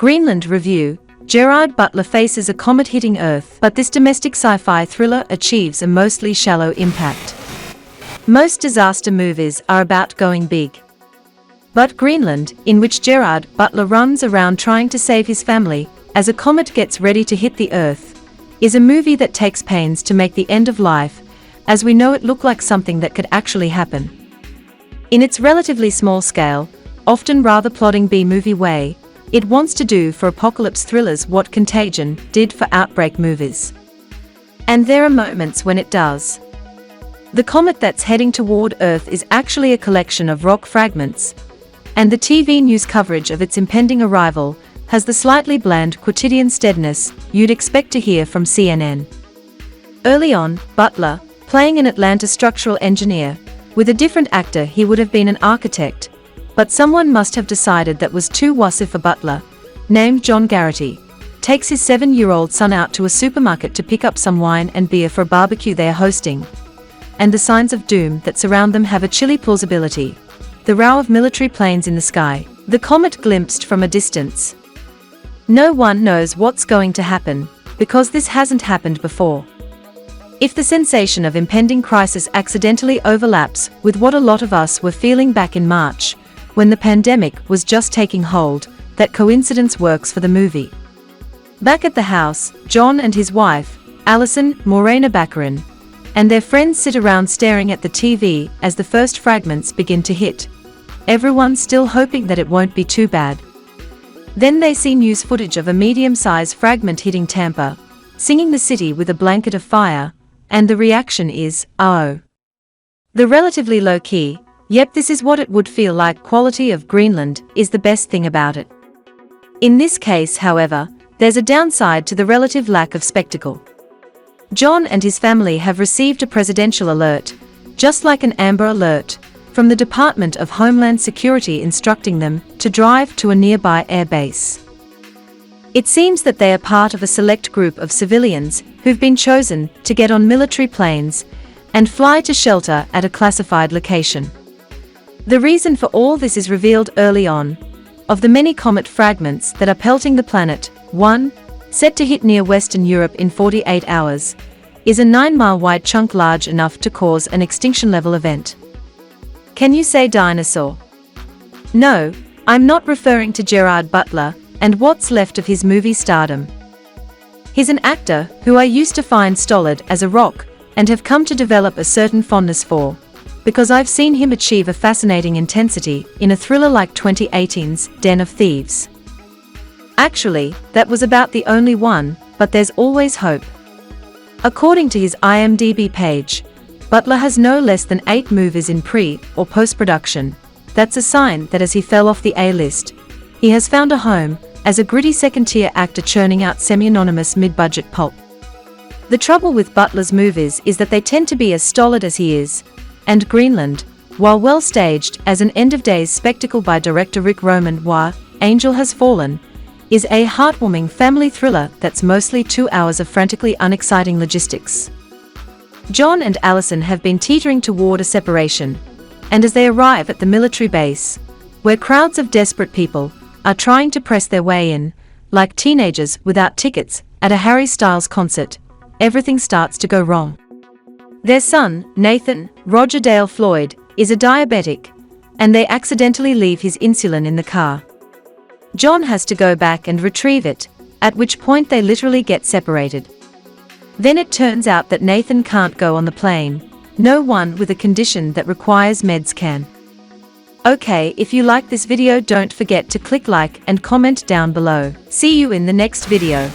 Greenland review. Gerard Butler faces a comet hitting Earth, but this domestic sci-fi thriller achieves a mostly shallow impact. Most disaster movies are about going big. But Greenland, in which Gerard Butler runs around trying to save his family as a comet gets ready to hit the Earth, is a movie that takes pains to make the end of life, as we know it, look like something that could actually happen. In its relatively small scale, often rather plodding B-movie way, it wants to do for apocalypse thrillers what Contagion did for outbreak movies. And there are moments when it does. The comet that's heading toward Earth is actually a collection of rock fragments, and the TV news coverage of its impending arrival has the slightly bland quotidian steadiness you'd expect to hear from CNN. Early on, Butler, playing an Atlanta structural engineer, with a different actor he would have been an architect, but someone must have decided that was too wussy for Butler, named John Garrity, takes his 7-year-old son out to a supermarket to pick up some wine and beer for a barbecue they are hosting, and the signs of doom that surround them have a chilly plausibility. The row of military planes in the sky, the comet glimpsed from a distance. No one knows what's going to happen, because this hasn't happened before. If the sensation of impending crisis accidentally overlaps with what a lot of us were feeling back in March, when the pandemic was just taking hold, that coincidence works for the movie. Back at the house, John and his wife, Alison Morena Baccarin, and their friends sit around staring at the TV as the first fragments begin to hit. Everyone still hoping that it won't be too bad. Then they see news footage of a medium-sized fragment hitting Tampa, singing the city with a blanket of fire, and the reaction is, oh. The relatively low-key, yep, this is what it would feel like quality of Greenland is the best thing about it. In this case, however, there's a downside to the relative lack of spectacle. John and his family have received a presidential alert, just like an Amber Alert, from the Department of Homeland Security instructing them to drive to a nearby air base. It seems that they are part of a select group of civilians who've been chosen to get on military planes and fly to shelter at a classified location. The reason for all this is revealed early on. Of the many comet fragments that are pelting the planet, one, set to hit near Western Europe in 48 hours, is a 9-mile-wide chunk large enough to cause an extinction-level event. Can you say dinosaur? No, I'm not referring to Gerard Butler and what's left of his movie stardom. He's an actor who I used to find stolid as a rock and have come to develop a certain fondness for, because I've seen him achieve a fascinating intensity in a thriller like 2018's Den of Thieves. Actually, that was about the only one, but there's always hope. According to his IMDb page, Butler has no less than 8 movies in pre- or post-production. That's a sign that as he fell off the A-list, he has found a home as a gritty second-tier actor churning out semi-anonymous mid-budget pulp. The trouble with Butler's movies is that they tend to be as stolid as he is, and Greenland, while well staged as an end-of-days spectacle by director Rick Roman, Angel Has Fallen, is a heartwarming family thriller that's mostly 2 hours of frantically unexciting logistics. John and Alison have been teetering toward a separation, and as they arrive at the military base, where crowds of desperate people are trying to press their way in, like teenagers without tickets at a Harry Styles concert, everything starts to go wrong. Their son, Nathan Roger Dale Floyd, is a diabetic, and they accidentally leave his insulin in the car. John has to go back and retrieve it, at which point they literally get separated. Then it turns out that Nathan can't go on the plane. No one with a condition that requires meds can. Okay, if you like this video, don't forget to click like and comment down below. See you in the next video.